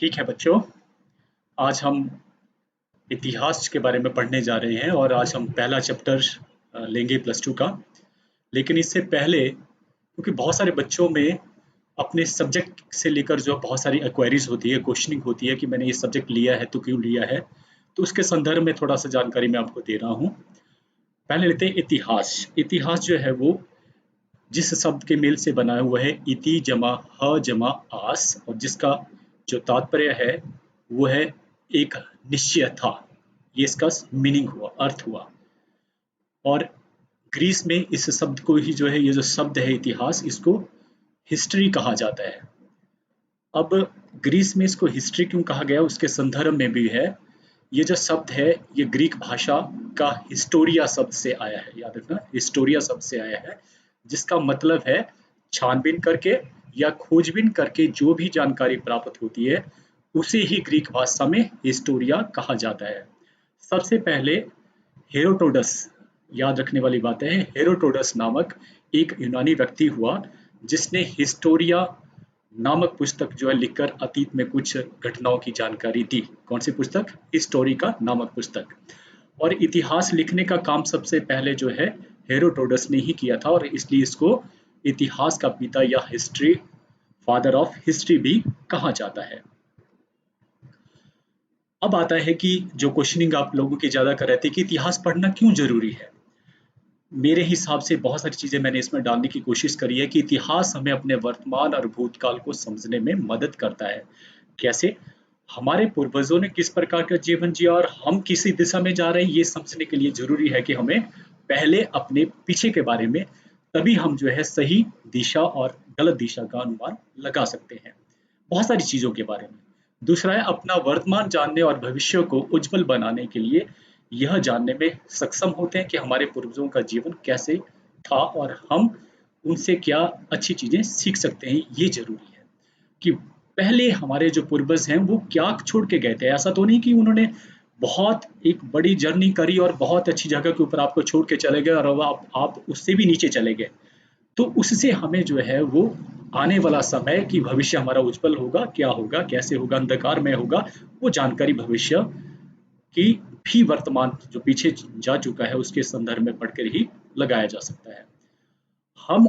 ठीक है बच्चों, आज हम इतिहास के बारे में पढ़ने जा रहे हैं और आज हम पहला चैप्टर लेंगे +2 का। लेकिन इससे पहले क्योंकि बहुत सारे बच्चों में अपने सब्जेक्ट से लेकर जो बहुत सारी एक्वायरीज होती है, क्वेश्चनिंग होती है कि मैंने ये सब्जेक्ट लिया है तो क्यों लिया है, तो उसके संदर्भ में थोड़ा सा जानकारी मैं आपको दे रहा हूँ। पहले लेते हैं इतिहास। इतिहास जो है वो जिस शब्द के मेल से बना हुआ है इति जमा ह जमा आस, और जिसका जो तात्पर्य है वो है एक निश्चय था। ये इसका मीनिंग हुआ, अर्थ हुआ। और ग्रीस में इस शब्द को ही जो है, ये जो शब्द है इतिहास, इसको हिस्ट्री कहा जाता है। अब ग्रीस में इसको हिस्ट्री क्यों कहा गया उसके संदर्भ में भी है। ये जो शब्द है ये ग्रीक भाषा का हिस्टोरिया शब्द से आया है। याद रखना, हिस्टोरिया शब्द से आया है, जिसका मतलब है छानबीन करके या खोजबीन करके जो भी जानकारी प्राप्त होती है उसे ही ग्रीक भाषा में हिस्टोरिया कहा जाता है। सबसे पहले हेरोडोटस, याद रखने वाली बात है, हेरोडोटस नामक एक यूनानी व्यक्ति हुआ जिसने हिस्टोरिया नामक पुस्तक जो है लिखकर अतीत में कुछ घटनाओं की जानकारी दी। कौन सी पुस्तक? हिस्टोरिका नामक पुस्तक। और इतिहास लिखने का काम सबसे पहले जो है हेरोडोटस ने ही किया था, और इसलिए इसको इतिहास का पिता या हिस्ट्री, फादर ऑफ हिस्ट्री भी कहा जाता है। अब आता है कि जो क्वेश्चनिंग आप लोगों की ज्यादा कर रहे थे कि इतिहास पढ़ना क्यों जरूरी है। मेरे हिसाब से बहुत सारी चीजें मैंने इसमें डालने की कोशिश करी है कि इतिहास हमें अपने वर्तमान और भूतकाल को समझने में मदद करता है। कैसे? हमारे पूर्वजों ने किस प्रकार का जीवन जिया और हम किसी दिशा में जा रहे हैं, ये समझने के लिए जरूरी है कि हमें पहले अपने पीछे के बारे में, तभी हम जो है सही दिशा और गलत दिशा का अनुमान लगा सकते हैं बहुत सारी चीजों के बारे में। दूसरा है अपना वर्तमान जानने और भविष्य को उज्जवल बनाने के लिए यह जानने में सक्षम होते हैं कि हमारे पूर्वजों का जीवन कैसे था और हम उनसे क्या अच्छी चीजें सीख सकते हैं। ये जरूरी है कि पहले हमारे जो पूर्वज हैं वो क्या छोड़ के गए थे। ऐसा तो नहीं कि उन्होंने बहुत एक बड़ी जर्नी करी और बहुत अच्छी जगह के ऊपर आपको छोड़ के चले गए और अब आप उससे भी नीचे चले गए। तो उससे हमें जो है वो आने वाला समय कि भविष्य हमारा उज्जवल होगा, क्या होगा, कैसे होगा, अंधकार में होगा, वो जानकारी भविष्य की भी वर्तमान जो पीछे जा चुका है उसके संदर्भ में पढ़कर ही लगाया जा सकता है। हम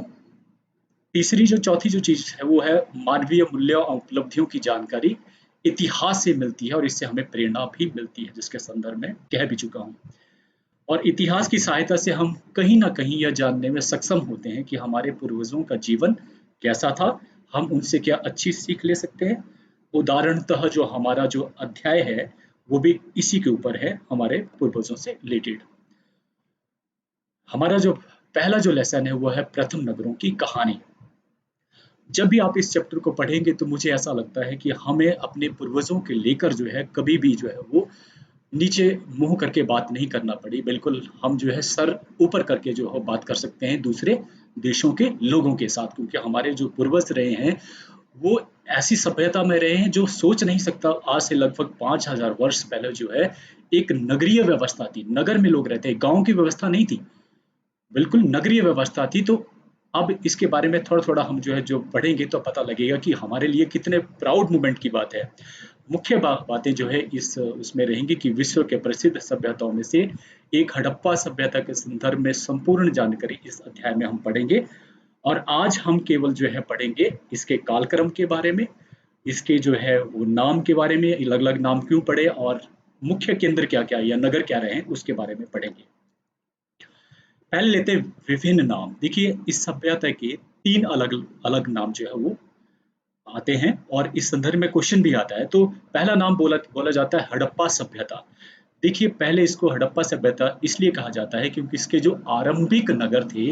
तीसरी जो चौथी जो चीज है वो है मानवीय मूल्यों और उपलब्धियों की जानकारी इतिहास से मिलती है, और इससे हमें प्रेरणा भी मिलती है, जिसके संदर्भ में कह भी चुका हूँ। और इतिहास की सहायता से हम कहीं ना कहीं यह जानने में सक्षम होते हैं कि हमारे पूर्वजों का जीवन कैसा था, हम उनसे क्या अच्छी सीख ले सकते हैं। उदाहरणतः जो हमारा जो अध्याय है वो भी इसी के ऊपर है, हमारे पूर्वजों से रिलेटेड। हमारा जो पहला जो लेसन है वो है प्रथम नगरों की कहानी। जब भी आप इस चैप्टर को पढ़ेंगे तो मुझे ऐसा लगता है कि हमें अपने पूर्वजों के लेकर जो है कभी भी जो है वो नीचे मुंह करके बात नहीं करना पड़ी। बिल्कुल हम जो है सर ऊपर करके जो है बात कर सकते हैं दूसरे देशों के लोगों के साथ, क्योंकि हमारे जो पूर्वज रहे हैं वो ऐसी सभ्यता में रहे हैं जो सोच नहीं सकता। आज से लगभग 5000 वर्ष पहले जो है एक नगरीय व्यवस्था थी, नगर में लोग रहते, गांव की व्यवस्था नहीं थी, बिल्कुल नगरीय व्यवस्था थी। तो अब इसके बारे में थोड़ा-थोड़ा हम जो है जो पढ़ेंगे तो पता लगेगा कि हमारे लिए कितने प्राउड मोमेंट की बात है। मुख्य बातें जो है इस उसमें रहेंगी कि विश्व के प्रसिद्ध सभ्यताओं में से एक हड़प्पा सभ्यता के संदर्भ में संपूर्ण जानकारी इस अध्याय में हम पढ़ेंगे। और आज हम केवल जो है पढ़ेंगे इसके कालक्रम के बारे में, इसके जो है वो नाम के बारे में, अलग-अलग नाम क्यों पड़े और मुख्य केंद्र क्या-क्या या नगर क्या रहे हैं उसके बारे में पढ़ेंगे। पहले लेते हैं विभिन्न नाम। देखिए इस सभ्यता के 3 अलग-अलग नाम जो है वो आते हैं और इस संदर्भ में क्वेश्चन भी आता है। तो पहला नाम बोला बोला जाता है हड़प्पा सभ्यता। देखिए पहले इसको हड़प्पा सभ्यता इसलिए कहा जाता है क्योंकि इसके जो आरंभिक नगर थे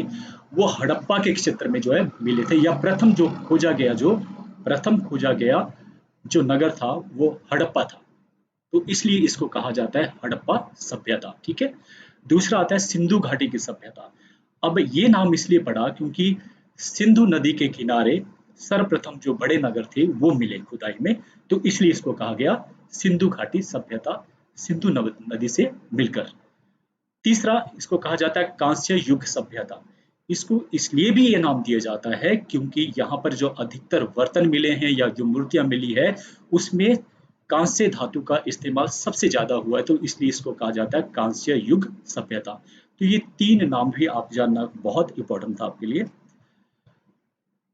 वो हड़प्पा के क्षेत्र में जो है मिले थे, या प्रथम खोजा गया जो नगर था वो हड़प्पा था। तो इसलिए इसको कहा जाता है हड़प्पा सभ्यता। ठीक है। दूसरा आता है सिंधु घाटी की सभ्यता। अब ये नाम इसलिए पड़ा क्योंकि सिंधु नदी के किनारे सर्वप्रथम जो बड़े नगर थे वो मिले खुदाई में, तो इसलिए इसको कहा गया सिंधु घाटी सभ्यता, सिंधु नदी से मिलकर। तीसरा इसको कहा जाता है कांस्य युग सभ्यता। इसको इसलिए भी ये नाम दिया जाता है क्योंकि यहाँ पर जो अधिकतर बर्तन मिले हैं या जो मूर्तियां मिली है उसमें कांस्य धातु का इस्तेमाल सबसे ज्यादा हुआ है, तो इसलिए इसको कहा जाता है कांस्य युग सभ्यता। तो ये 3 नाम भी आप जानना बहुत इंपॉर्टेंट था आपके लिए।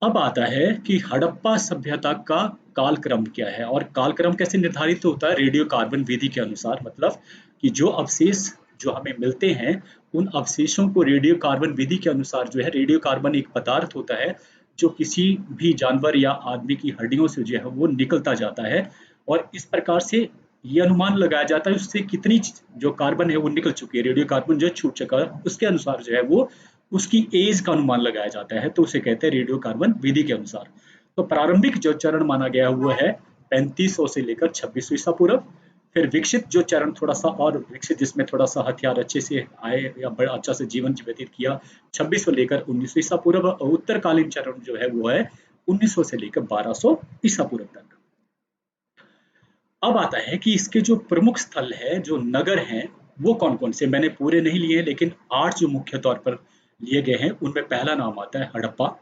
अब आता है कि हड़प्पा सभ्यता का कालक्रम क्या है, और कालक्रम कैसे निर्धारित होता है? रेडियो कार्बन विधि के अनुसार, मतलब कि जो अवशेष जो हमें मिलते हैं उन अवशेषों को रेडियो कार्बन विधि के अनुसार जो है, रेडियो कार्बन एक पदार्थ होता है जो किसी भी जानवर या आदमी की हड्डियों से जो है वो निकलता जाता है, और इस प्रकार से ये अनुमान लगाया जाता है उससे कितनी जो कार्बन है वो निकल चुकी है, रेडियो कार्बन जो छूट चुका है, उसके अनुसार जो है वो उसकी एज का अनुमान लगाया जाता है, तो उसे कहते हैं रेडियो कार्बन विधि के अनुसार। तो प्रारंभिक जो चरण माना गया हुआ है 3500 से लेकर 2600 ईसा पूर्व। फिर विकसित जो चरण थोड़ा सा और विकसित, जिसमें थोड़ा सा हथियार अच्छे से आए या बड़ा अच्छा से जीवन व्यतीत किया, 2600 लेकर 1900 ईसा पूर्व। और उत्तरकालीन चरण जो है वो है 1900 से लेकर 1200 ईसा पूर्व तक। अब आता है कि इसके जो प्रमुख स्थल है, जो नगर हैं, वो कौन कौन से? मैंने पूरे नहीं लिए, लेकिन 8 जो मुख्य तौर पर लिए गए हैं उनमें पहला नाम आता है हड़प्पा,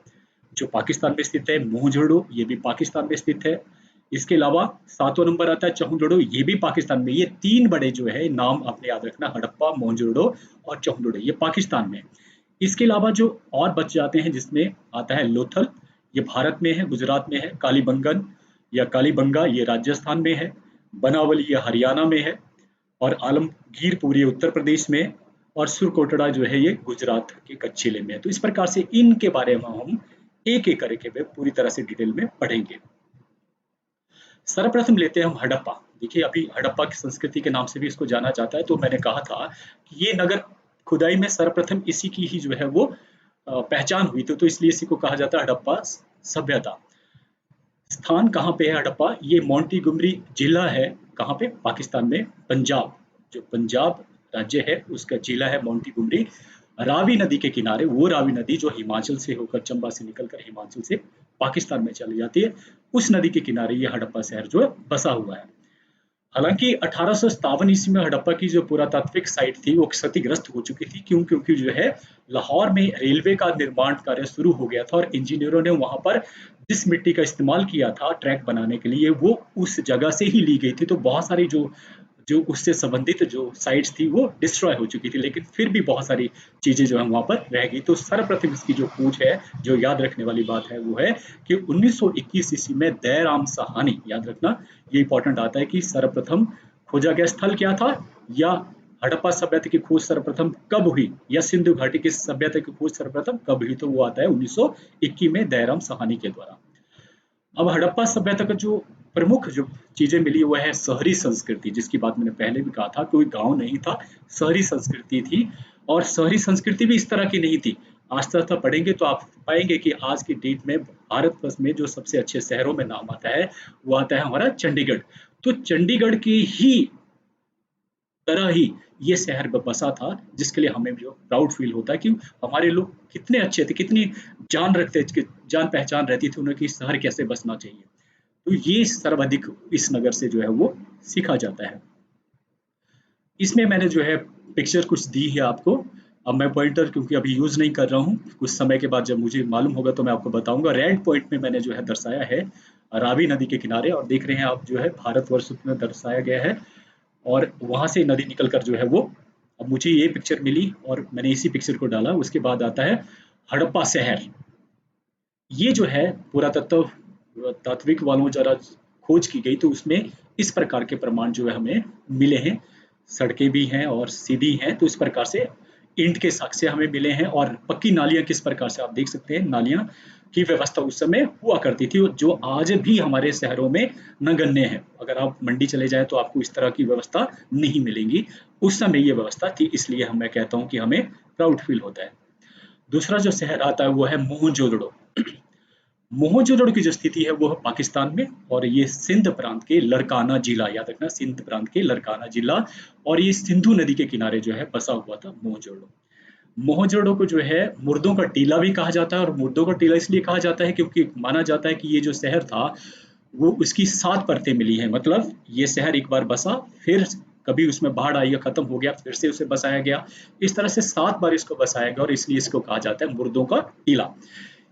जो पाकिस्तान में स्थित है। मोहनजोदड़ो, ये भी पाकिस्तान में स्थित है। इसके अलावा 7वां नंबर आता है चहुंदड़ो, ये भी पाकिस्तान में। ये 3 बड़े जो है नाम आपने याद रखना, हड़प्पा, मोहनजोदड़ो और चहुंदड़ो, ये पाकिस्तान में। इसके अलावा जो और बच जाते हैं जिसमें आता है लोथल, ये भारत में है, गुजरात में है। कालीबंगन या कालीबंगा, ये राजस्थान में है। बनावली, ये हरियाणा में है। और आलमगीरपुर, ये उत्तर प्रदेश में। और सुरकोटड़ा जो है ये गुजरात के कच्छ जिले में है। तो इस प्रकार से इनके बारे में हम एक एक करके पूरी तरह से डिटेल में पढ़ेंगे। सर्वप्रथम लेते हैं हम हड़प्पा। देखिए, अभी हड़प्पा की संस्कृति के नाम से भी इसको जाना जाता है। तो मैंने कहा था कि ये नगर खुदाई में सर्वप्रथम इसी की ही जो है वो पहचान हुई थी, तो इसलिए इसी को कहा जाता है हड़प्पा सभ्यता। स्थान कहाँ पे है हड़प्पा? ये मोंटीगुमरी जिला है। कहाँ पे? पाकिस्तान में, पंजाब। जो पंजाब राज्य है उसका जिला है मोंटीगुमरी। रावी नदी के किनारे, वो रावी नदी जो हिमाचल से होकर, चंबा से निकलकर हिमाचल से पाकिस्तान में चली जाती है, उस नदी के किनारे ये हड़प्पा शहर जो है बसा हुआ है। हालांकि 1857 ईस्वी में हड़प्पा की जो पुरातात्विक साइट थी वो क्षतिग्रस्त हो चुकी थी। क्यों? क्योंकि जो है लाहौर में रेलवे का निर्माण कार्य शुरू हो गया था, और इंजीनियरों ने वहां पर जिस मिट्टी का इस्तेमाल किया था ट्रैक बनाने के लिए, वो उस जगह से ही ली गई थी। तो बहुत सारी जो जो उससे संबंधित जो साइट्स थी वो डिस्ट्रॉय हो चुकी थी, लेकिन फिर भी बहुत सारी चीजें जो है वहां पर रह गई। तो सर्वप्रथम इसकी जो खोज है, जो याद रखने वाली बात है, वो है कि 1921 ईस्वी में दयाराम साहनी, याद रखना ये इंपॉर्टेंट आता है कि सर्वप्रथम खोजा गया स्थल क्या था, या हड़प्पा सभ्यता की खोज सर्वप्रथम कब हुई, या सिंधु घाटी की सभ्यता की खोज सर्वप्रथम कब हुई, तो वो आता है 1921 में दयाराम साहनी के द्वारा। अब हड़प्पा सभ्यता का जो प्रमुख जो चीजें मिली हुआ है शहरी संस्कृति, जिसकी बात मैंने पहले भी कहा था, कोई गांव नहीं था, शहरी संस्कृति थी। और शहरी संस्कृति भी इस तरह की नहीं थी। आस्ता आस्ता पढ़ेंगे तो आप पाएंगे कि आज की डेट में भारतवर्ष में जो सबसे अच्छे शहरों में नाम आता है वो आता है हमारा चंडीगढ़। तो चंडीगढ़ की ही तरह ही ये शहर बसा था, जिसके लिए हमें जो प्राउड फील होता है कि हमारे लोग कितने अच्छे थे, कितनी जान रखते थे, जान पहचान रहती थी उन्हें कि शहर कैसे बसना चाहिए। तो ये सर्वाधिक इस नगर से जो है वो सीखा जाता है। इसमें मैंने जो है पिक्चर कुछ दी है आपको। अब मैं पॉइंटर क्योंकि अभी यूज नहीं कर रहा हूँ, कुछ समय के बाद जब मुझे मालूम होगा तो मैं आपको बताऊंगा। रेड पॉइंट में मैंने जो है दर्शाया है रावी नदी के किनारे, और देख रहे हैं आप जो है भारतवर्ष में दर्शाया गया है, और वहां से नदी निकलकर जो है वो, अब मुझे ये पिक्चर मिली और मैंने इसी पिक्चर को डाला। उसके बाद आता है हड़प्पा शहर। ये जो है पुरातत्व तात्विक वालों जरा खोज की गई तो उसमें इस प्रकार के प्रमाण जो है हमें मिले हैं। सड़कें भी हैं और सीधी हैं, तो इस प्रकार से ईंट के साक्ष्य हमें मिले हैं। और पक्की नालियां किस प्रकार से आप देख सकते हैं, नालियां की व्यवस्था उस समय हुआ करती थी, जो आज भी हमारे शहरों में नगण्य है। अगर आप मंडी चले जाएं तो आपको इस तरह की व्यवस्था नहीं मिलेंगी। उस समय ये व्यवस्था थी, इसलिए हम मैं कहता हूँ कि हमें प्राउड फील होता है। दूसरा जो शहर आता है वो है मोहनजोदड़ो। मोहनजोदड़ो की जो स्थिति है वो है पाकिस्तान में, और ये सिंध प्रांत के लड़काना जिला, याद रखना सिंध प्रांत के लड़काना जिला, और ये सिंधु नदी के किनारे जो है बसा हुआ था मोहनजोदड़ो। मोहनजोदड़ो को जो है मुर्दों का टीला भी कहा जाता है, और मुर्दों का टीला इसलिए कहा जाता है क्योंकि माना जाता है कि ये जो शहर था वो उसकी 7 परतें मिली हैं। मतलब ये शहर एक बार बसा, फिर कभी उसमें बाढ़ आई या खत्म हो गया, फिर से उसे बसाया गया, इस तरह से 7 बार इसको बसाया गया, और इसलिए इसको कहा जाता है मुर्दों का टीला।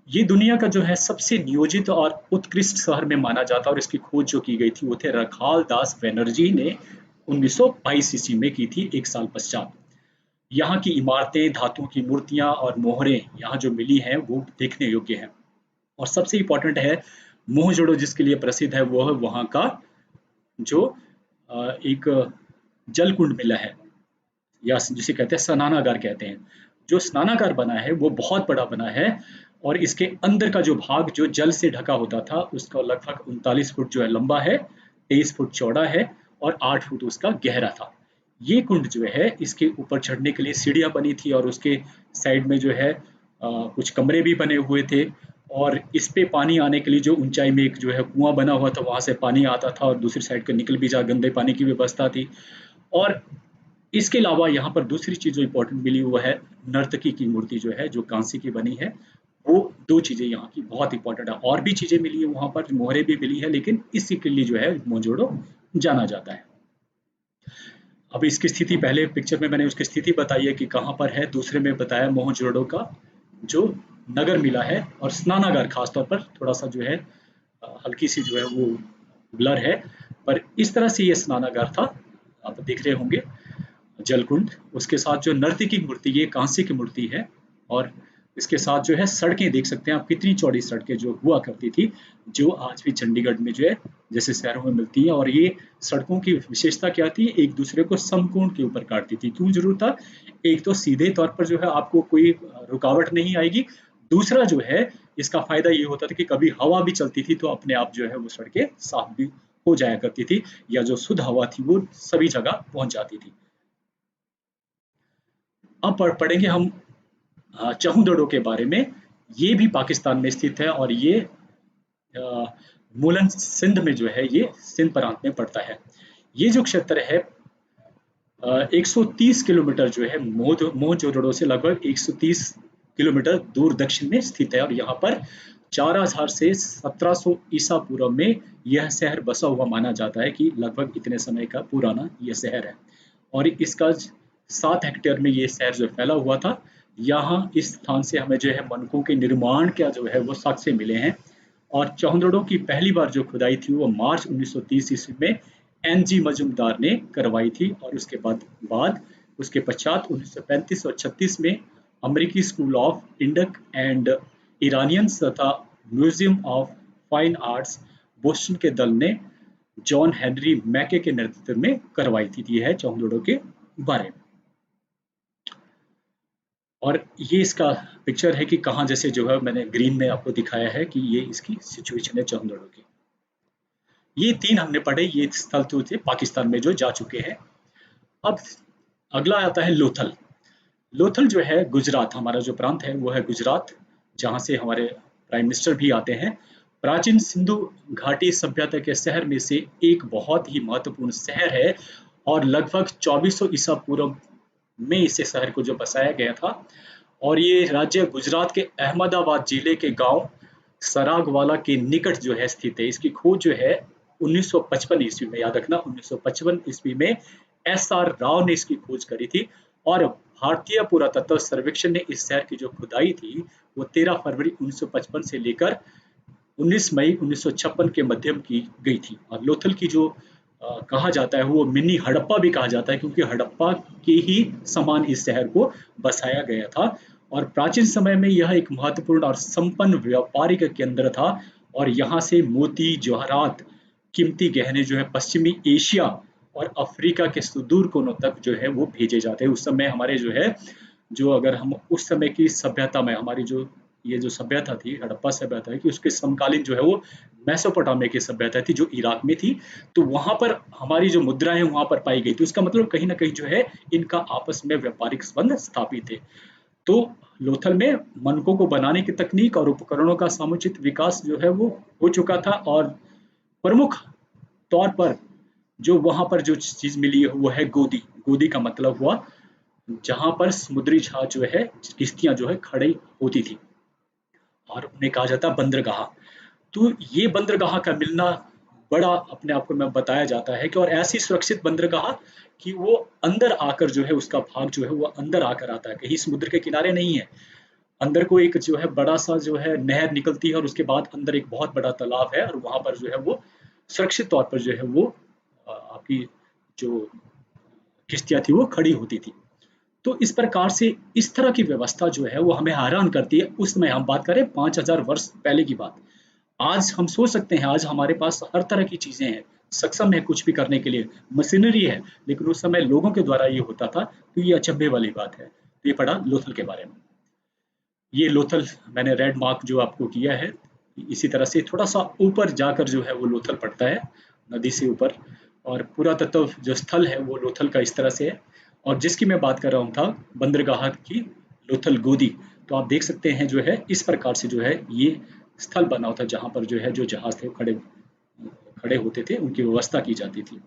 ये दुनिया का जो है सबसे नियोजित और उत्कृष्ट शहर में माना जाता है और इसकी खोज जो की गई थी वो थे रखाल दास बनर्जी ने 1922 ईस्वी में की थी, एक साल पश्चात। यहाँ की इमारतें, धातुओं की मूर्तियां और मोहरें यहाँ जो मिली हैं वो देखने योग्य हैं। और सबसे इम्पोर्टेंट है मोहजोड़ो जिसके लिए प्रसिद्ध है, वो है वहाँ का जो एक जल कुंड मिला है, या जिसे कहते हैं स्नानागार कहते हैं। जो स्नानागार बना है वो बहुत बड़ा बना है और इसके अंदर का जो भाग जो जल से ढका होता था उसका लगभग 39 फुट जो है लंबा है, 23 फुट चौड़ा है और 8 फुट उसका गहरा था। ये कुंड जो है इसके ऊपर चढ़ने के लिए सीढ़ियां बनी थी और उसके साइड में जो है कुछ कमरे भी बने हुए थे और इस पे पानी आने के लिए जो ऊंचाई में एक जो है कुआं बना हुआ था वहां से पानी आता था और दूसरी साइड का निकल भी जा गंदे पानी की व्यवस्था थी। और इसके अलावा यहाँ पर दूसरी चीज जो इम्पोर्टेंट मिली हुआ है, नर्तकी की मूर्ति जो है जो कांसे की बनी है, वो दो चीजें यहाँ की बहुत इंपॉर्टेंट है। और भी चीजें मिली है वहां पर, मोहरे भी मिली है, लेकिन इसी के लिए जो है मोहनजोड़ो जाना जाता है। अब इसकी स्थिति पहले पिक्चर में मैंने उसकी स्थिति बताई है कि कहाँ पर है, दूसरे में बताया मोहनजोड़ो का जो नगर मिला है और स्नानागार खासतौर पर थोड़ा सा जो है हल्की सी जो है वो ब्लर है, पर इस तरह से ये स्नानागार था, आप देख रहे होंगे जलकुंड। उसके साथ जो नर्तकी की मूर्ति, ये कांसे की मूर्ति है और इसके साथ जो है सड़कें देख सकते हैं आप कितनी चौड़ी सड़कें जो हुआ करती थी, जो आज भी चंडीगढ़ में जो है जैसे शहरों में मिलती है। और ये सड़कों की विशेषता क्या थी, एक दूसरे को समकोण के ऊपर काटती थी। क्यों जरूरत था, एक तो सीधे तौर पर जो है आपको कोई रुकावट नहीं आएगी, दूसरा जो है इसका फायदा ये होता था कि कभी हवा भी चलती थी तो अपने आप जो है वो सड़कें साफ भी हो जाया करती थी, या जो शुद्ध हवा थी वो सभी जगह पहुंच जाती थी। अब पढ़ेंगे हम चहुदड़ो के बारे में। ये भी पाकिस्तान में स्थित है और ये मूलन सिंध में जो है ये सिंध प्रांत में पड़ता है। ये जो क्षेत्र है 130 किलोमीटर जो है मोहनजोदड़ो से लगभग 130 किलोमीटर दूर दक्षिण में स्थित है और यहाँ पर 4000 से 1700 ईसा पूर्व में यह शहर बसा हुआ माना जाता है कि लगभग इतने समय का पुराना यह शहर है। और इसका 7 हेक्टेयर में ये शहर जो फैला हुआ था। यहाँ इस स्थान से हमें जो है मनकों के निर्माण का जो है वो साक्ष्य मिले हैं। और चौहदड़ों की पहली बार जो खुदाई थी वो मार्च 1930 ईस्वी में एनजी मजूमदार ने करवाई थी और उसके बाद उसके पश्चात 1935 और 36 में अमेरिकी school of Indic and Iranians तथा museum of fine arts Boston के दल ने जॉन हेनरी मैके के नेतृत्व में करवाई थी। ये है चौहदड़ों के बारे में। और ये इसका पिक्चर है कि कहाँ, जैसे जो है मैंने ग्रीन में आपको दिखाया है कि ये इसकी सिचुएशन है चौहदड़ों की। ये 3 हमने पढ़े, ये स्थल तो थे पाकिस्तान में जो जा चुके हैं। अब अगला आता है लोथल। लोथल जो है गुजरात, हमारा जो प्रांत है वो है गुजरात, जहाँ से हमारे प्राइम मिनिस्टर भी आते हैं। प्राचीन सिंधु घाटी सभ्यता के शहर में से एक बहुत ही महत्वपूर्ण शहर है और लगभग 2400 ईसा पूर्व में इसे शहर को जो बसाया गया था। और ये राज्य गुजरात के अहमदाबाद जिले के गांव सरागवाला के निकट जो है स्थित है। इसकी खोज जो है 1955 ईस्वी में, याद रखना 1955 ईस्वी में एस.आर. राव ने इसकी खोज करी थी। और भारतीय पुरातत्व सर्वेक्षण ने इस शहर की जो खुदाई थी वो 13 फरवरी 1955 से लेकर 19 मई 1956 के मध्यम की गई थी। और लोथल की जो कहा जाता है वो मिनी हड़प्पा भी कहा जाता है, क्योंकि हड़प्पा के ही समान इस शहर को बसाया गया था। और प्राचीन समय में यह एक महत्वपूर्ण और संपन्न व्यापारिक केंद्र था और यहाँ से मोती, जवाहरात, कीमती गहने जो है पश्चिमी एशिया और अफ्रीका के सुदूर कोनों तक जो है वो भेजे जाते हैं। उस समय हमारे जो है, जो अगर हम उस समय की सभ्यता में हमारी जो ये जो सभ्यता थी, हड़प्पा सभ्यता है, कि उसके समकालीन जो है वो मेसोपोटामिया की सभ्यता थी जो इराक में थी। तो वहां पर हमारी जो मुद्राएं वहां पर पाई गई थी, उसका मतलब कहीं ना कहीं जो है इनका आपस में व्यापारिक संबंध स्थापित थे। तो लोथल में मनकों को बनाने की तकनीक और उपकरणों का समुचित विकास जो है वो हो चुका था। और प्रमुख तौर पर जो वहां पर जो चीज मिली है वो है गोदी। गोदी का मतलब हुआ जहां पर समुद्री जहाज जो है, किश्तियां जो है खड़ी होती थी और उन्हें कहा जाता है बंदरगाह। तो ये बंदरगाह का मिलना बड़ा अपने आप को में बताया जाता है कि, और ऐसी सुरक्षित बंदरगाह कि वो अंदर आकर जो है उसका भाग जो है वो अंदर आकर आता है, कहीं समुद्र के किनारे नहीं है। अंदर को एक जो है बड़ा सा जो है नहर निकलती है और उसके बाद अंदर एक बहुत बड़ा तालाब है और वहां पर जो है वो सुरक्षित तौर पर जो है वो आपकी जो किश्तियां थी वो खड़ी होती थी। तो इस प्रकार से इस तरह की व्यवस्था जो है वो हमें हैरान करती है। उस समय हम बात करें 5,000 वर्ष पहले की बात। आज हम सोच सकते हैं, आज हमारे पास हर तरह की चीजें हैं, सक्षम है कुछ भी करने के लिए, मशीनरी है, लेकिन उस समय लोगों के द्वारा ये होता था, तो ये अचंभे वाली बात है। तो ये पढ़ा लोथल के बारे में। ये लोथल मैंने रेड मार्क जो आपको किया है, इसी तरह से थोड़ा सा ऊपर जाकर जो है वो लोथल पड़ता है, नदी से ऊपर। और पुरातत्व जो स्थल है वो लोथल का इस तरह से है। और जिसकी मैं बात कर रहा हूँ था, बंदरगाह की, लोथल गोदी। तो आप देख सकते हैं जो है इस प्रकार से जो है ये स्थल बना होता है जहाँ पर जो है जो जहाज थे खड़े खड़े होते थे, उनकी व्यवस्था की जाती थी।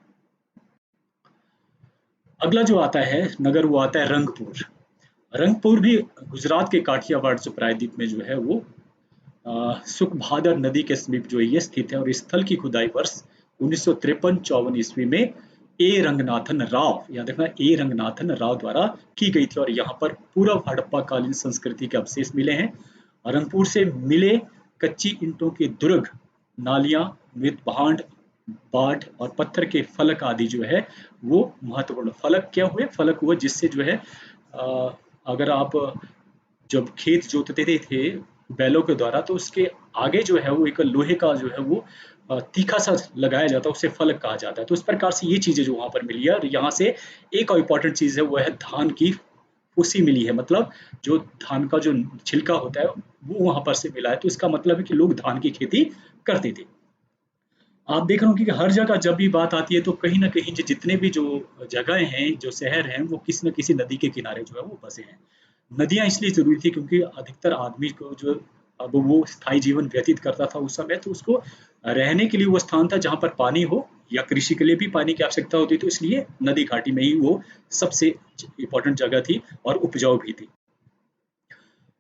अगला जो आता है नगर वो आता है रंगपुर। रंगपुर भी गुजरात के काठियावाड़ जो प्रायद्वीप में जो है वो सुखभादर नदी के समीप जो है ये स्थित है। और इस स्थल की खुदाई वर्ष 1953-54 ईस्वी में ए रंगनाथन राव, याद रखना ए रंगनाथन राव द्वारा की गई थी। और यहाँ पर पूर्व हड़प्पा कालीन संस्कृति के अवशेष मिले हैं। रंगपुर से मिले कच्ची ईंटों के दुर्ग, नालियां, मृत भांड, बाट और पत्थर के फलक आदि जो है वो महत्वपूर्ण। फलक क्या हुए? फलक हुए जिससे जो है अगर आप जब खेत जोतते थे बैलों के द्वारा, तो उसके आगे जो है वो एक लोहे का जो है वो तीखा सा लगाया जाता है, उसे फलक कहा जाता है। तो इस प्रकार से ये चीजें जो वहां पर मिली है। और यहाँ से एक और इम्पोर्टेंट चीज है वो है धान की फूसी मिली है, मतलब जो धान का जो छिलका होता है वो वहां पर से मिला है। तो इसका मतलब है कि लोग धान की खेती करते थे। आप देख रहे हो कि हर जगह जब भी बात आती है तो कहीं ना कहीं जितने भी जो जगह हैं, जो शहर हैं, वो किसी न किसी नदी के किनारे जो है वो बसे हैं। नदियां इसलिए जरूरी थी क्योंकि अधिकतर आदमी को जो अब वो स्थायी जीवन व्यतीत करता था उस समय, तो उसको रहने के लिए वो स्थान था जहां पर पानी हो, या कृषि के लिए भी पानी की आवश्यकता होती, तो इसलिए नदी घाटी में ही वो सबसे इम्पोर्टेंट जगह थी और उपजाऊ भी थी।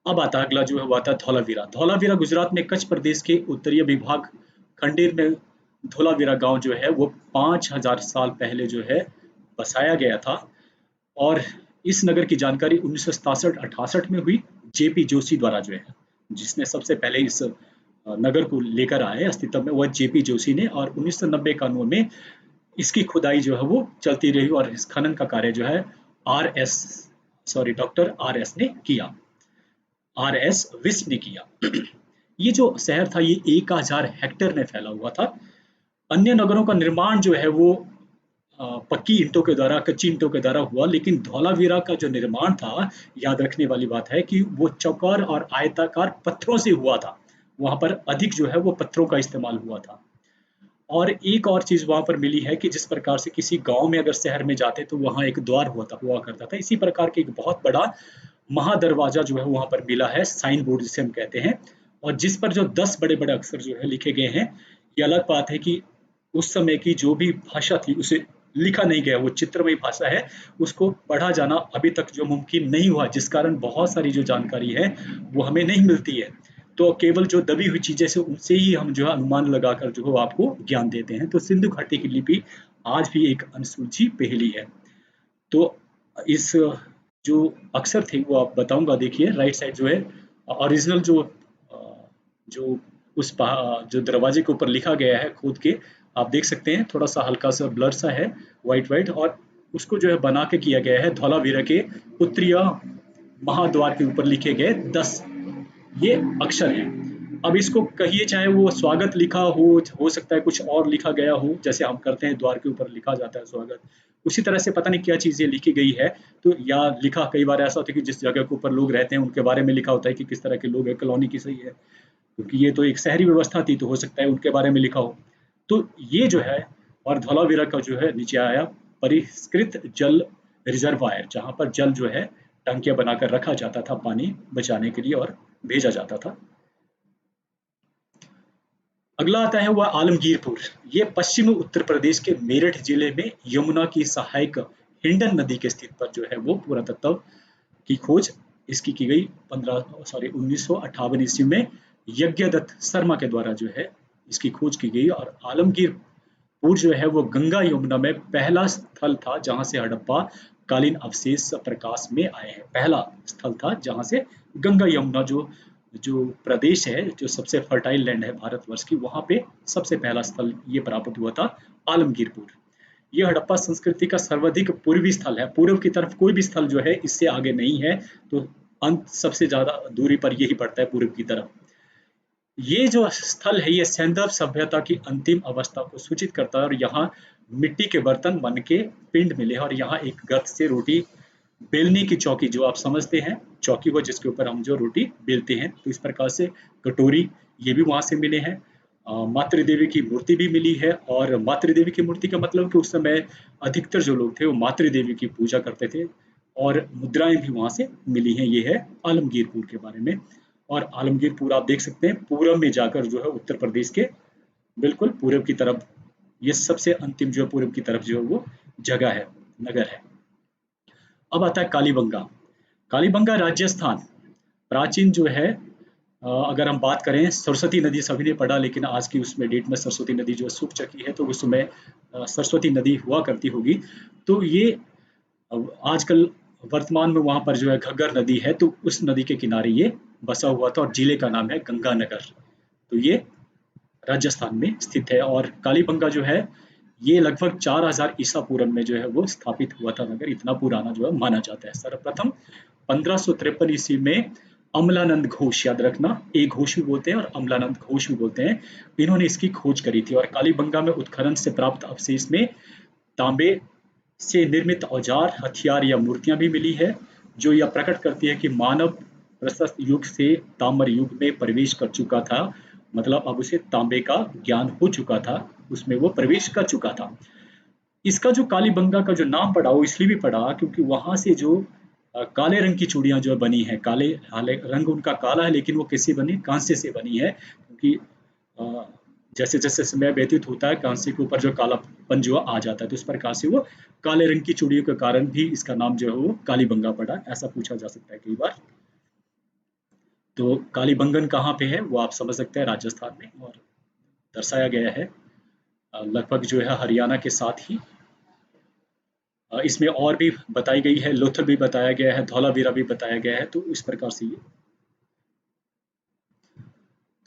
अब आता अगला जो है वो आता है धौलावीरा। धौलावीरा गुजरात में कच्छ प्रदेश के उत्तरीय विभाग खंडेर में धौलावीरा गांव जो है वो 5,000 साल पहले जो है बसाया गया था। और इस नगर की जानकारी 1967-68 में हुई, जेपी जोशी द्वारा जो है, जिसने सबसे पहले इस नगर को लेकर आए अस्तित्व में, वह जेपी जोशी ने। और 1990-91 में इसकी खुदाई जो है वो चलती रही और इस खनन का कार्य जो है R S doctor R S ने किया, आर एस विस्ट ने किया। ये जो शहर था ये 1,000 हेक्टेयर में फैला हुआ था। अन्य नगरों का निर्माण जो है वो पक्की ईंटों के द्वारा, कच्ची ईंटों के द्वारा हुआ, लेकिन धौलावीरा का जो निर्माण था, याद रखने वाली बात है कि वो चौकोर और आयताकार पत्थरों से हुआ था। वहां पर अधिक जो है वो पत्थरों का इस्तेमाल हुआ था। और एक और चीज वहां पर मिली है कि जिस प्रकार से किसी गांव में अगर शहर में जाते तो वहां एक द्वार हुआ करता था, इसी प्रकार के एक बहुत बड़ा महादरवाजा जो है वहां पर मिला है, साइन बोर्ड जिसे हम कहते हैं। और जिस पर जो 10 बड़े बड़े अक्षर जो है लिखे गए हैं। ये अलग बात है कि उस समय की जो भी भाषा थी उसे लिखा नहीं गया, वो चित्रमय भाषा है, उसको पढ़ा जाना अभी तक जो मुमकिन नहीं हुआ, जिस कारण बहुत सारी जो जानकारी है वो हमें नहीं मिलती है। तो केवल जो दबी हुई चीजें से उनसे ही हम जो है अनुमान लगाकर जो है आपको ज्ञान देते हैं। तो सिंधु घाटी की लिपि आज भी एक अनसुलझी पहेली है। तो इस जो अक्षर थे वो आप बताऊंगा, देखिए राइट साइड जो है ओरिजिनल जो जो दरवाजे के ऊपर लिखा गया है खोद के, आप देख सकते हैं थोड़ा सा हल्का सा ब्लर सा है, वाइट वाइट। और उसको जो है बना के किया गया है धौलावीरा के उत्तरीय महाद्वार के ऊपर लिखे गए 10 ये अक्षर हैं। अब इसको कहिए चाहे वो स्वागत लिखा हो सकता है कुछ और लिखा गया हो, जैसे हम करते हैं द्वार के ऊपर लिखा जाता है स्वागत, उसी तरह से पता नहीं क्या चीजें लिखी गई है। तो या लिखा कई बार ऐसा होता है कि जिस जगह के ऊपर लोग रहते हैं उनके बारे में लिखा होता है कि किस तरह के लोग हैं, कॉलोनी की सही है, क्योंकि ये तो एक शहरी व्यवस्था थी, तो हो सकता है उनके बारे में लिखा हो। तो ये जो है, और धौलावीरा का जो है नीचे आया परिष्कृत जल रिजर्वायर, जहां पर जल जो है टंकियां बनाकर रखा जाता था पानी बचाने के लिए और भेजा जाता था। अगला आता है वह आलमगीरपुर। ये पश्चिमी उत्तर प्रदेश के मेरठ जिले में यमुना की सहायक हिंडन नदी के स्थित पर जो है वो पुरातत्व की खोज इसकी की गई 1958 ईस्वी में यज्ञदत्त शर्मा के द्वारा जो है इसकी खोज की गई। और आलमगीरपुर जो है वो गंगा यमुना में पहला स्थल था जहां से हड़प्पा कालीन अवशेष प्रकाश में आए हैं। पहला स्थल था जहां से गंगा यमुना जो जो प्रदेश है, जो सबसे फर्टाइल लैंड है भारतवर्ष की, वहां पे सबसे पहला स्थल ये प्राप्त हुआ था, आलमगीरपुर। ये हड़प्पा संस्कृति का सर्वाधिक पूर्वी स्थल है। पूर्व की तरफ कोई भी स्थल जो है इससे आगे नहीं है, तो अंत सबसे ज्यादा दूरी पर यही पड़ता है, पूर्व की तरफ। ये जो स्थल है ये सैंधव सभ्यता की अंतिम अवस्था को सूचित करता है, और यहाँ मिट्टी के बर्तन बन के पिंड मिले हैं, और यहाँ एक गर्त से रोटी बेलने की चौकी, जो आप समझते हैं चौकी वो जिसके ऊपर हम जो रोटी बेलते हैं, तो इस प्रकार से कटोरी ये भी वहां से मिले हैं। मातृ देवी की मूर्ति भी मिली है, और मातृ देवी की मूर्ति का मतलब कि उस समय अधिकतर जो लोग थे वो मातृ देवी की पूजा करते थे, और मुद्राएं भी वहां से मिली हैं। ये है आलमगीरपुर के बारे में। और आलमगीरपुर आप देख सकते हैं पूरब में जाकर जो है उत्तर प्रदेश के बिल्कुल पूरब की तरफ, ये सबसे अंतिम जो है पूरब की तरफ जो है वो जगह है, नगर है। अब आता है कालीबंगा। कालीबंगा राजस्थान, प्राचीन जो है अगर हम बात करें, सरस्वती नदी सभी ने पढ़ा, लेकिन आज की उसमें डेट में सरस्वती नदी जो है सूख चुकी है, तो उस समय सरस्वती नदी हुआ करती होगी। तो ये आजकल वर्तमान में वहां पर जो है घग्गर नदी है, तो उस नदी के किनारे ये बसा हुआ था, और जिले का नाम है गंगानगर। तो ये राजस्थान में स्थित है। और कालीबंगा जो है ये लगभग 4000 ईसा पूर्व में जो है वो स्थापित हुआ था नगर, इतना पुराना जो है माना जाता है। सर्वप्रथम 1553 ईस्वी में अमलानंद घोष, याद रखना, एक घोष भी बोलते हैं और अमलानंद घोष भी बोलते हैं, इन्होंने इसकी खोज करी थी। और कालीबंगा में उत्खनन से प्राप्त अवशेष में तांबे से निर्मित औजार, हथियार या मूर्तियां भी मिली है, जो यह प्रकट करती है कि मानव प्रशस्त युग से ताम्र युग में प्रवेश कर चुका था। मतलब अब उसे तांबे का ज्ञान हो चुका था, उसमें वो प्रवेश कर चुका था। इसका जो कालीबंगा का जो नाम पड़ा वो इसलिए भी पड़ा क्योंकि वहां से जो काले रंग की चूड़ियां जो बनी है, काले हाले रंग उनका काला है, लेकिन वो कैसे बनी, कांसे से बनी है, क्योंकि अ, जैसे जैसे समय व्यतीत होता है कांसे के ऊपर जो कालापन जो आ जाता है, तो इस प्रकार से वो काले रंग की चूड़ियों के कारण भी इसका नाम जो है वो कालीबंगा पड़ा, ऐसा पूछा जा सकता है कई बार। तो कालीबंगन कहाँ पे है वो आप समझ सकते हैं, राजस्थान में, और दर्शाया गया है लगभग जो है हरियाणा के साथ ही। इसमें और भी बताई गई है, लोथल भी बताया गया है, धौलावीरा भी बताया गया है, तो इस प्रकार से ये।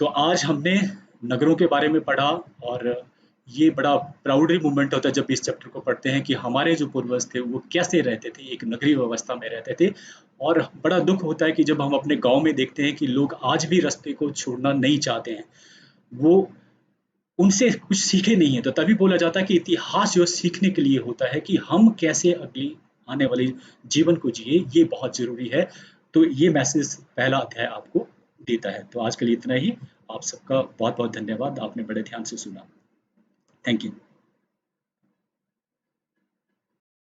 तो आज हमने नगरों के बारे में पढ़ा, और ये बड़ा प्राउडली मोमेंट होता है जब इस चैप्टर को पढ़ते हैं कि हमारे जो पूर्वज थे वो कैसे रहते थे, एक नगरीय व्यवस्था में रहते थे। और बड़ा दुख होता है कि जब हम अपने गांव में देखते हैं कि लोग आज भी रास्ते को छोड़ना नहीं चाहते हैं, वो उनसे कुछ सीखे नहीं है। तो तभी बोला जाता है कि इतिहास जो सीखने के लिए होता है कि हम कैसे अगली आने वाली जीवन को जिए, ये बहुत जरूरी है। तो ये मैसेज पहला अध्याय आपको देता है। तो आज के लिए इतना ही। आप सबका बहुत बहुत धन्यवाद, आपने बड़े ध्यान से सुना। Thank you.